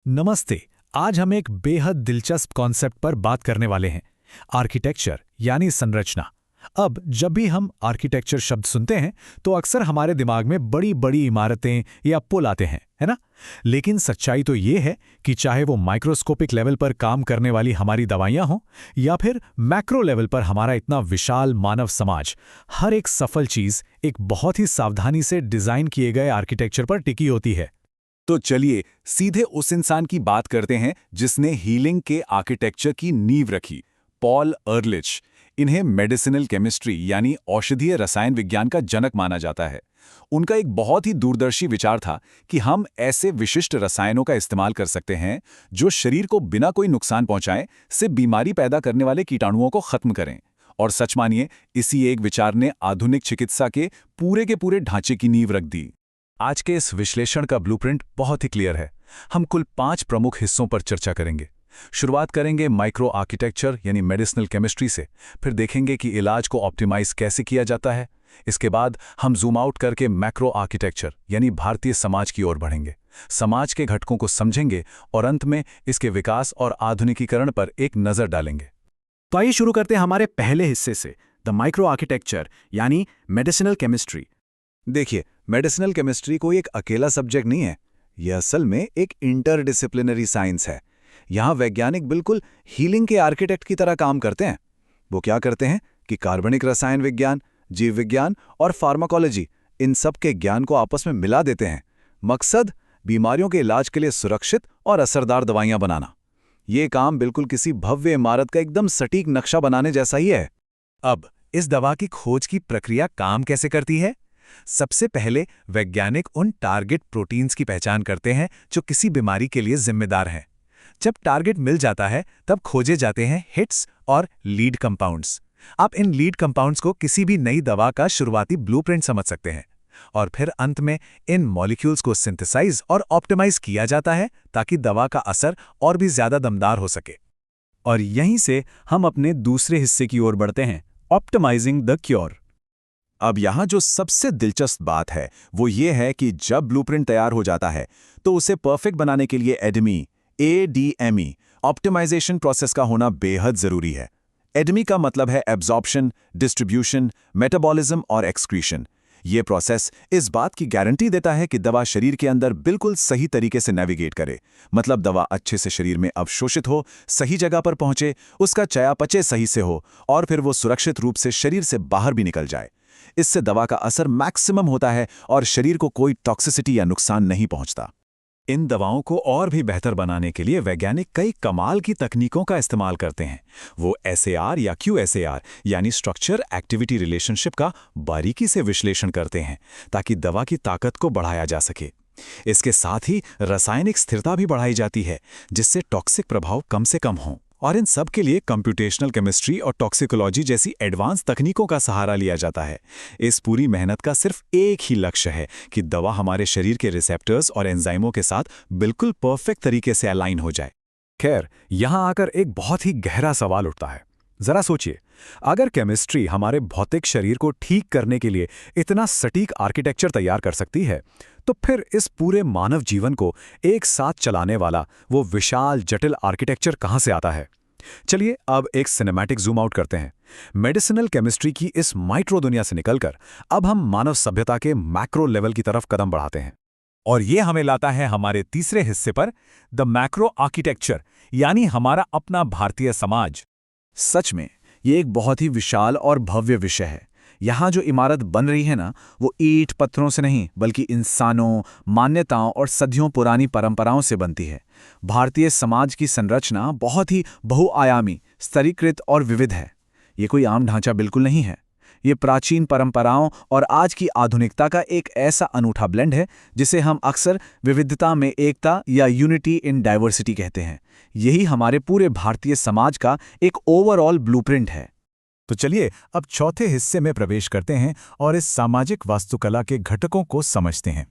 नमस्ते। आज हम एक बेहद दिलचस्प कॉन्सेप्ट पर बात करने वाले हैं, आर्किटेक्चर यानी संरचना। अब जब भी हम आर्किटेक्चर शब्द सुनते हैं तो अक्सर हमारे दिमाग में बड़ी बड़ी इमारतें या पुल आते हैं, है ना? लेकिन सच्चाई तो ये है कि चाहे वो माइक्रोस्कोपिक लेवल पर काम करने वाली हमारी दवाइयां हों या फिर मैक्रो लेवल पर हमारा इतना विशाल मानव समाज, हर एक सफल चीज एक बहुत ही सावधानी से डिजाइन किए गए आर्किटेक्चर पर टिकी होती है। तो चलिए सीधे उस इंसान की बात करते हैं जिसने हीलिंग के आर्किटेक्चर की नींव रखी, पॉल अर्लिच। इन्हें मेडिसिनल केमिस्ट्री यानी औषधीय रसायन विज्ञान का जनक माना जाता है। उनका एक बहुत ही दूरदर्शी विचार था कि हम ऐसे विशिष्ट रसायनों का इस्तेमाल कर सकते हैं जो शरीर को बिना कोई नुकसान पहुंचाए से बीमारी पैदा करने वाले कीटाणुओं को खत्म करें। और सच मानिए, इसी एक विचार ने आधुनिक चिकित्सा के पूरे ढांचे की नींव रख दी। आज के इस विश्लेषण का ब्लूप्रिंट बहुत ही क्लियर है। हम कुल 5 प्रमुख हिस्सों पर चर्चा करेंगे। शुरुआत करेंगे माइक्रो आर्किटेक्चर यानी मेडिसिनल केमिस्ट्री से, फिर देखेंगे कि इलाज को ऑप्टिमाइज कैसे किया जाता है। इसके बाद हम जूम आउट करके मैक्रो आर्किटेक्चर यानी भारतीय समाज की ओर बढ़ेंगे, समाज के घटकों को समझेंगे और अंत में इसके विकास और आधुनिकीकरण पर एक नज़र डालेंगे। तो आइए शुरू करते हैं हमारे पहले हिस्से से, द माइक्रो आर्किटेक्चर यानी मेडिसिनल केमिस्ट्री। देखिए, मेडिसिनल केमिस्ट्री कोई एक अकेला सब्जेक्ट नहीं है। यह असल में एक इंटरडिसिप्लिनरी साइंस है। यहाँ वैज्ञानिक बिल्कुल हीलिंग के आर्किटेक्ट की तरह काम करते हैं। वो क्या करते हैं कि कार्बनिक रसायन विज्ञान, जीव विज्ञान और फार्माकोलॉजी, इन सब के ज्ञान को आपस में मिला देते हैं। मकसद बीमारियों के इलाज के लिए सुरक्षित और असरदार दवाइयाँ बनाना। ये काम बिल्कुल किसी भव्य इमारत का एकदम सटीक नक्शा बनाने जैसा ही है। अब इस दवा की खोज की प्रक्रिया काम कैसे करती है? सबसे पहले वैज्ञानिक उन टारगेट प्रोटीन्स की पहचान करते हैं जो किसी बीमारी के लिए जिम्मेदार हैं। जब टारगेट मिल जाता है तब खोजे जाते हैं हिट्स और लीड कंपाउंड्स। आप इन लीड कंपाउंड्स को किसी भी नई दवा का शुरुआती ब्लूप्रिंट समझ सकते हैं। और फिर अंत में इन मॉलिक्यूल्स को सिंथेसाइज और ऑप्टिमाइज किया जाता है ताकि दवा का असर और भी ज्यादा दमदार हो सके। और यहीं से हम अपने दूसरे हिस्से की ओर बढ़ते हैं, ऑप्टिमाइजिंग द क्योर। अब यहाँ जो सबसे दिलचस्प बात है वो ये है कि जब ब्लूप्रिंट तैयार हो जाता है तो उसे परफेक्ट बनाने के लिए ADME ऑप्टिमाइजेशन प्रोसेस का होना बेहद जरूरी है। ADME का मतलब है एब्जॉर्प्शन, डिस्ट्रीब्यूशन, मेटाबॉलिज्म और एक्सक्रीशन। ये प्रोसेस इस बात की गारंटी देता है कि दवा शरीर के अंदर बिल्कुल सही तरीके से नेविगेट करे। मतलब दवा अच्छे से शरीर में अवशोषित हो, सही जगह पर पहुंचे, उसका चयापचय सही से हो और फिर वो सुरक्षित रूप से शरीर से बाहर भी निकल जाए। इससे दवा का असर मैक्सिमम होता है और शरीर को कोई टॉक्सिसिटी या नुकसान नहीं पहुंचता। इन दवाओं को और भी बेहतर बनाने के लिए वैज्ञानिक कई कमाल की तकनीकों का इस्तेमाल करते हैं। वो SAR या QSAR यानी स्ट्रक्चर एक्टिविटी रिलेशनशिप का बारीकी से विश्लेषण करते हैं ताकि दवा की ताकत को बढ़ाया जा सके। इसके साथ ही रासायनिक स्थिरता भी बढ़ाई जाती है जिससे टॉक्सिक प्रभाव कम से कम हों। और इन सब के लिए कंप्यूटेशनल केमिस्ट्री और टॉक्सिकोलॉजी जैसी एडवांस तकनीकों का सहारा लिया जाता है। इस पूरी मेहनत का सिर्फ एक ही लक्ष्य है कि दवा हमारे शरीर के रिसेप्टर्स और एंजाइमों के साथ बिल्कुल परफेक्ट तरीके से अलाइन हो जाए। खैर, यहाँ आकर एक बहुत ही गहरा सवाल उठता है। जरा सोचिए, अगर केमिस्ट्री हमारे भौतिक शरीर को ठीक करने के लिए इतना सटीक आर्किटेक्चर तैयार कर सकती है, तो फिर इस पूरे मानव जीवन को एक साथ चलाने वाला वो विशाल जटिल आर्किटेक्चर कहाँ से आता है? चलिए अब एक सिनेमैटिक जूम आउट करते हैं। मेडिसिनल केमिस्ट्री की इस माइक्रो दुनिया से निकलकर अब हम मानव सभ्यता के मैक्रो लेवल की तरफ कदम बढ़ाते हैं। और ये हमें लाता है हमारे तीसरे हिस्से पर, द मैक्रो आर्किटेक्चर यानी हमारा अपना भारतीय समाज। सच में ये एक बहुत ही विशाल और भव्य विषय है। यहाँ जो इमारत बन रही है ना, वो ईंट पत्थरों से नहीं बल्कि इंसानों, मान्यताओं और सदियों पुरानी परंपराओं से बनती है। भारतीय समाज की संरचना बहुत ही बहुआयामी, स्तरीकृत और विविध है। ये कोई आम ढांचा बिल्कुल नहीं है। ये प्राचीन परंपराओं और आज की आधुनिकता का एक ऐसा अनूठा ब्लेंड है जिसे हम अक्सर विविधता में एकता या यूनिटी इन डाइवर्सिटी कहते हैं। यही हमारे पूरे भारतीय समाज का एक ओवरऑल ब्लूप्रिंट है। तो चलिए अब चौथे हिस्से में प्रवेश करते हैं और इस सामाजिक वास्तुकला के घटकों को समझते हैं।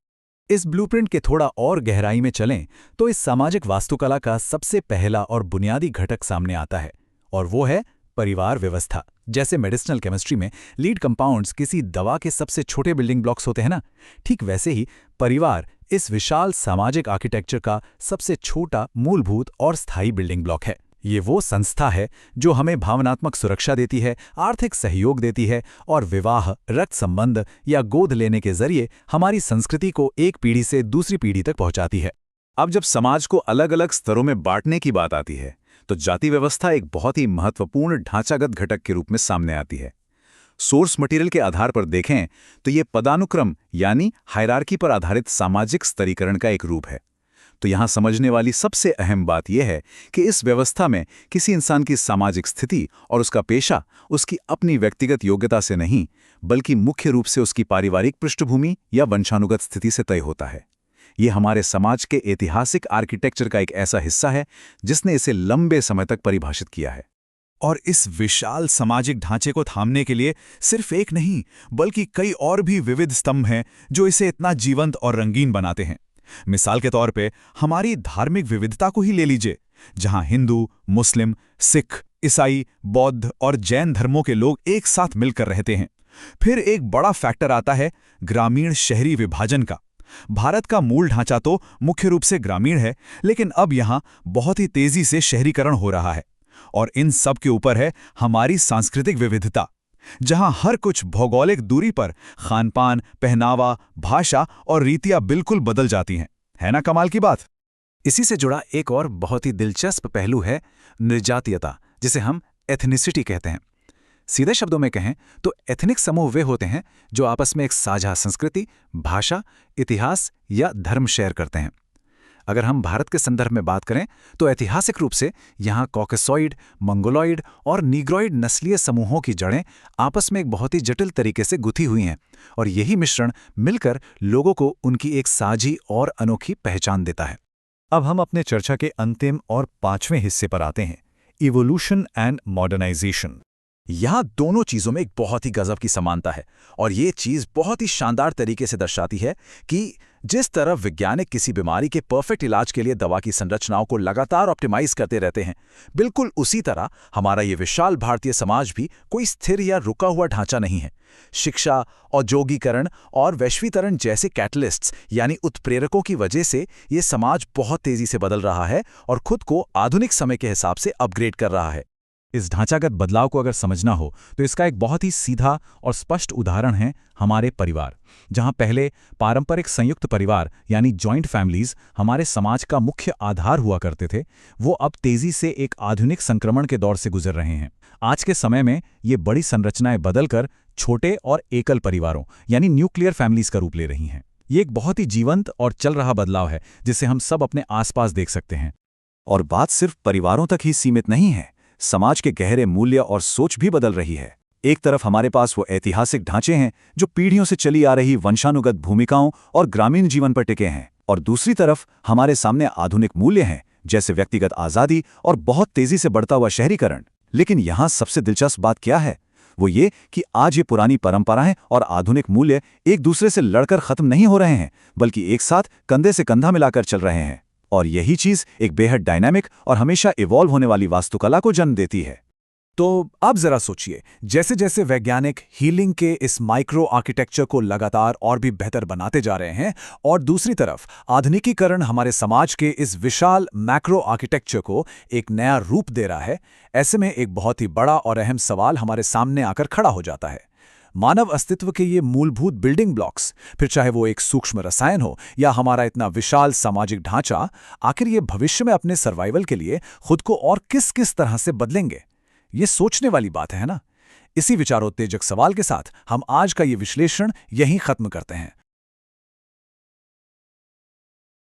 इस ब्लूप्रिंट के थोड़ा और गहराई में चलें तो इस सामाजिक वास्तुकला का सबसे पहला और बुनियादी घटक सामने आता है और वो है परिवार व्यवस्था। जैसे मेडिसिनल केमिस्ट्री में लीड कंपाउंड्स किसी दवा के सबसे छोटे बिल्डिंग ब्लॉक्स होते हैं ना, ठीक वैसे ही परिवार इस विशाल सामाजिक आर्किटेक्चर का सबसे छोटा, मूलभूत और स्थायी बिल्डिंग ब्लॉक है। ये वो संस्था है जो हमें भावनात्मक सुरक्षा देती है, आर्थिक सहयोग देती है और विवाह, रक्त संबंध या गोद लेने के जरिए हमारी संस्कृति को एक पीढ़ी से दूसरी पीढ़ी तक पहुंचाती है। अब जब समाज को अलग अलग स्तरों में बांटने की बात आती है तो जाति व्यवस्था एक बहुत ही महत्वपूर्ण ढांचागत घटक के रूप में सामने आती है। सोर्स मटेरियल के आधार पर देखें तो ये पदानुक्रम यानी हायरार्की पर आधारित सामाजिक स्तरीकरण का एक रूप है। तो यहाँ समझने वाली सबसे अहम बात यह है कि इस व्यवस्था में किसी इंसान की सामाजिक स्थिति और उसका पेशा उसकी अपनी व्यक्तिगत योग्यता से नहीं, बल्कि मुख्य रूप से उसकी पारिवारिक पृष्ठभूमि या वंशानुगत स्थिति से तय होता है। ये हमारे समाज के ऐतिहासिक आर्किटेक्चर का एक ऐसा हिस्सा है जिसने इसे लंबे समय तक परिभाषित किया है। और इस विशाल सामाजिक ढांचे को थामने के लिए सिर्फ एक नहीं, बल्कि कई और भी विविध स्तंभ हैं जो इसे इतना जीवंत और रंगीन बनाते हैं। मिसाल के तौर पे हमारी धार्मिक विविधता को ही ले लीजिए, जहां हिंदू, मुस्लिम, सिख, ईसाई, बौद्ध और जैन धर्मों के लोग एक साथ मिलकर रहते हैं। फिर एक बड़ा फैक्टर आता है ग्रामीण शहरी विभाजन का। भारत का मूल ढांचा तो मुख्य रूप से ग्रामीण है, लेकिन अब यहां बहुत ही तेजी से शहरीकरण हो रहा है। और इन सब के ऊपर है हमारी सांस्कृतिक विविधता, जहां हर कुछ भौगोलिक दूरी पर खानपान, पहनावा, भाषा और रीतियां बिल्कुल बदल जाती हैं। है ना कमाल की बात? इसी से जुड़ा एक और बहुत ही दिलचस्प पहलू है निर्जातीयता, जिसे हम एथनिसिटी कहते हैं। सीधे शब्दों में कहें तो एथनिक समूह वे होते हैं जो आपस में एक साझा संस्कृति, भाषा, इतिहास या धर्म शेयर करते हैं। अगर हम भारत के संदर्भ में बात करें तो ऐतिहासिक रूप से यहाँ कॉकेसॉइड, मंगोलॉइड और नीग्रॉइड नस्लीय समूहों की जड़ें आपस में एक बहुत ही जटिल तरीके से गुथी हुई हैं, और यही मिश्रण मिलकर लोगों को उनकी एक साझी और अनोखी पहचान देता है। अब हम अपने चर्चा के अंतिम और 5वें हिस्से पर आते हैं, इवोल्यूशन एंड मॉडर्नाइजेशन। यहाँ दोनों चीज़ों में एक बहुत ही गजब की समानता है, और ये चीज़ बहुत ही शानदार तरीके से दर्शाती है कि जिस तरह वैज्ञानिक किसी बीमारी के परफेक्ट इलाज के लिए दवा की संरचनाओं को लगातार ऑप्टिमाइज करते रहते हैं, बिल्कुल उसी तरह हमारा ये विशाल भारतीय समाज भी कोई स्थिर या रुका हुआ ढांचा नहीं है। शिक्षा, औद्योगिकरण और वैश्वीकरण जैसे कैटलिस्ट्स यानी उत्प्रेरकों की वजह से ये समाज बहुत तेजी से बदल रहा है और खुद को आधुनिक समय के हिसाब से अपग्रेड कर रहा है। इस ढांचागत बदलाव को अगर समझना हो तो इसका एक बहुत ही सीधा और स्पष्ट उदाहरण है हमारे परिवार। जहां पहले पारंपरिक संयुक्त परिवार यानी जॉइंट फैमिलीज हमारे समाज का मुख्य आधार हुआ करते थे, वो अब तेजी से एक आधुनिक संक्रमण के दौर से गुजर रहे हैं। आज के समय में ये बड़ी संरचनाएं बदलकर छोटे और एकल परिवारों यानी न्यूक्लियर फैमिलीज का रूप ले रही हैं। ये एक बहुत ही जीवंत और चल रहा बदलाव है जिसे हम सब अपने आसपास देख सकते हैं। और बात सिर्फ परिवारों तक ही सीमित नहीं है, समाज के गहरे मूल्य और सोच भी बदल रही है। एक तरफ हमारे पास वो ऐतिहासिक ढांचे हैं जो पीढ़ियों से चली आ रही वंशानुगत भूमिकाओं और ग्रामीण जीवन पर टिके हैं, और दूसरी तरफ हमारे सामने आधुनिक मूल्य हैं जैसे व्यक्तिगत आज़ादी और बहुत तेजी से बढ़ता हुआ शहरीकरण। लेकिन यहाँ सबसे दिलचस्प बात क्या है, वो ये कि आज ये पुरानी परंपराएं और आधुनिक मूल्य एक दूसरे से लड़कर खत्म नहीं हो रहे हैं, बल्कि एक साथ कंधे से कंधा मिलाकर चल रहे हैं। और यही चीज एक बेहद डायनामिक और हमेशा इवॉल्व होने वाली वास्तुकला को जन्म देती है। तो अब जरा सोचिए, जैसे जैसे वैज्ञानिक हीलिंग के इस माइक्रो आर्किटेक्चर को लगातार और भी बेहतर बनाते जा रहे हैं, और दूसरी तरफ आधुनिकीकरण हमारे समाज के इस विशाल मैक्रो आर्किटेक्चर को एक नया रूप दे रहा है, ऐसे में एक बहुत ही बड़ा और अहम सवाल हमारे सामने आकर खड़ा हो जाता है। मानव अस्तित्व के ये मूलभूत बिल्डिंग ब्लॉक्स, फिर चाहे वो एक सूक्ष्म रसायन हो या हमारा इतना विशाल सामाजिक ढांचा, आखिर ये भविष्य में अपने सर्वाइवल के लिए खुद को और किस किस तरह से बदलेंगे? ये सोचने वाली बात है ना? इसी विचारोत्तेजक सवाल के साथ हम आज का ये विश्लेषण यहीं खत्म करते हैं।